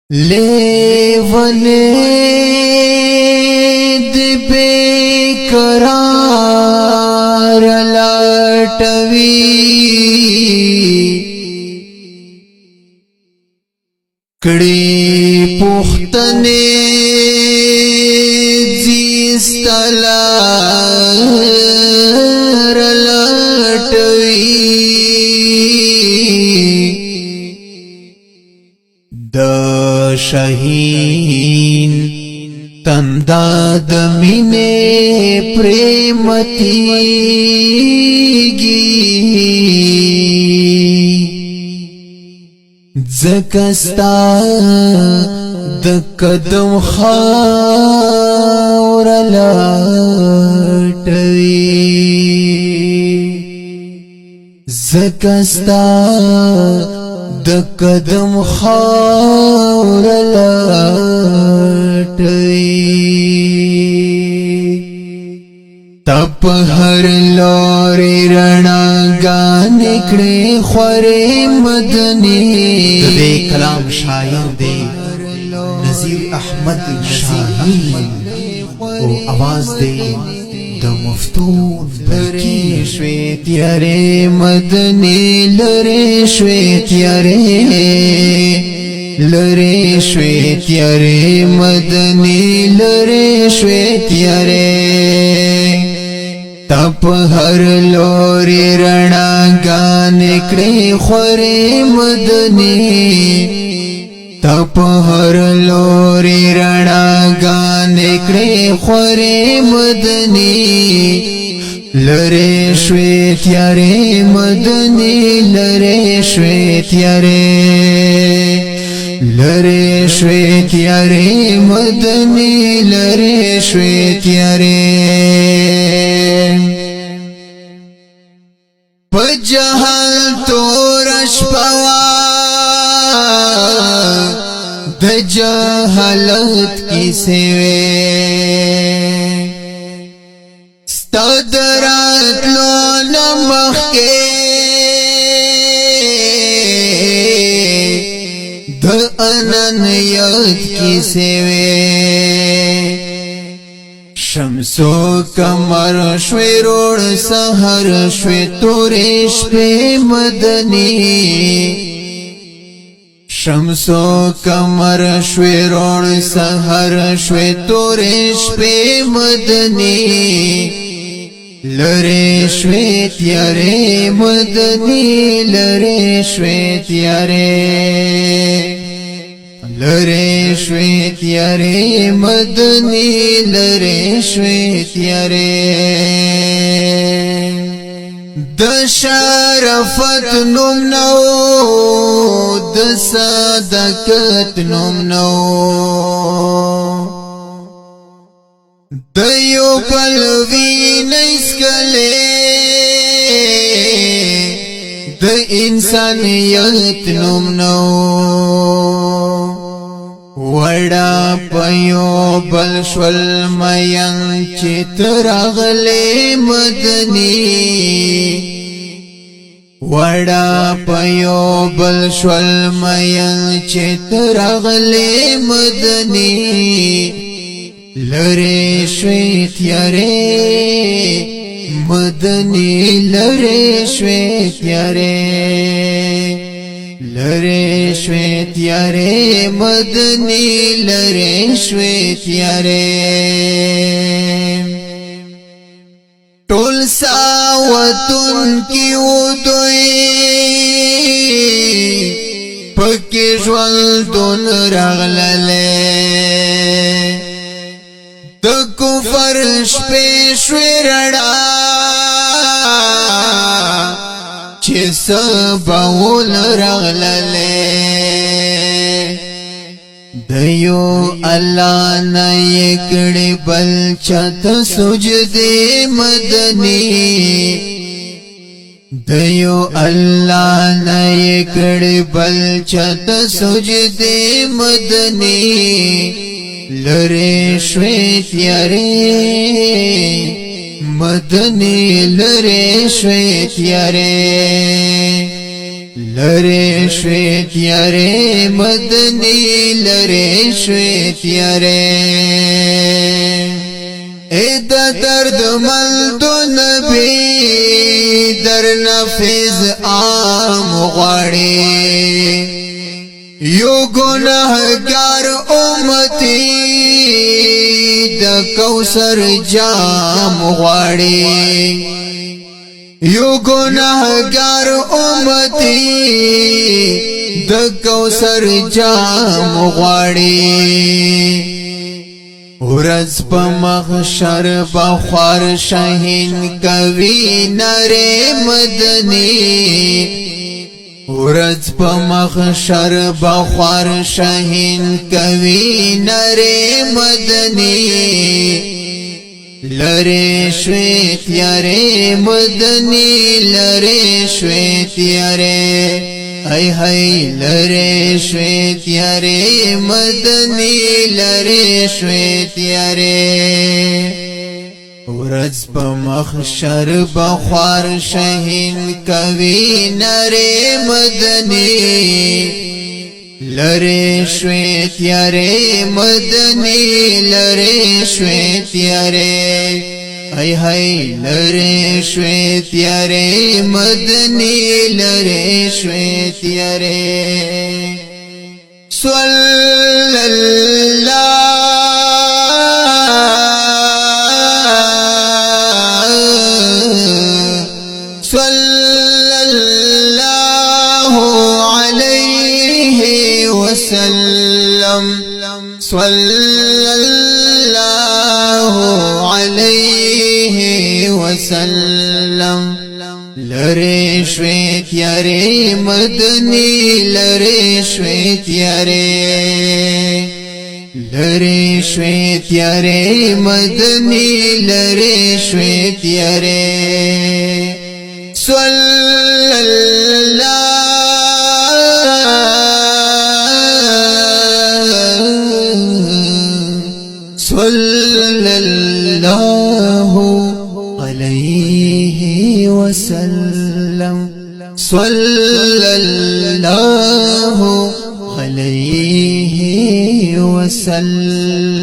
लेवने बेकरार लटवी कड़ी पुख्तने जिस्तला लटवी द शहीन तंदाद मिने प्रेमतीगी जकस्ता द कदम खावर लटवी जकस्ता द कदम खावर लटवी तप हर लोरे रणा गाने कड़े ख्वरे मदनी दे कलाम शायर दे नजीर अहमद शाही ओ आवाज दे द मफ्तून लरे श्वेत यारे मदनी लरे श्वेत यारे लरे श्वेत यारे मदनी लरे श्वेत यारे तप हर लोरी रणा गाने कड़े ख्वरे मदनी तप हर लोरी रणा गाने कड़े ख्वरे मदनी लरे श्वेत यारे मदनी लरे श्वेत यारे लरे श्वेत यारे मदनी लरे श्वेत यारे पजहल तो रशपवा द जहलत की सेवे स्तदरत लो नमख के द अनन्यत की सेवे शमसो कमर श्वेरोड़ सहर श्वे तोरेश पे मदनी शमसो कमर श्वेरोड़ सहर श्वे तोरेश पे मदनी लरे श्वेत यारे मदनी लरे श्वेत यारे लरे श्वेत यारे मदनी लरे श्वेत यारे दशरफत नुमनो दसदकत नुमनो दयो पलवी नैस्कले द इंसानियत नुमनो वड़ा पयो बलश्वल मयं चित्रगले मदनी वड़ा पयो बलश्वल मयं चित्रगले मदनी लरे श्वेत यारे मदनी लरे श्वेत यारे लरे श्वेत यारे मदनी लरे श्वेत यारे टोल सावतुन की उदोई पक्के ज्वल दोन रगलले द कुफर पेश्वेरड़ा चिस बाउल रगलले दयो अल्लाह न एकड़े बल छत सुजदे मदनी दयो अल्लाह न एकड़े बल छत सुजदे मदनी लरे श्वेत यारे मदनी लरे श्वेत यारे لرے شوی تیارے مدنی لرے شوی تیارے اید درد مند نبی در نفذ عام غاڑی یو گناہگار امتی د کوثر جام غاڑی یو گناہگار امتی د کوثر جام غاڑی ورځ په محشر بخوار شاهین کوي نره مدني ورځ په محشر بخوار شاهین کوي نره مدني لره شوی تیارے مدنی لره شوی تیارے ای های لره شوی تیارے مدنی لره شوی تیارے ورځ په محشر بخوار شاهین کوي نره مدنی لره شوی تیارے مدنی لره شوی تیارے ای های لره شوی تیارے مدنی لره شوی تیارے صلی اللہ صلی اللہ علیہ وسلم لره شوی تیارے مدنی لره شوی تیارے لره شوی تیارے مدنی لره شوی تیارے صلی اللہ صلی اللہ علیہ وسلم صلی اللہ علیہ وسلم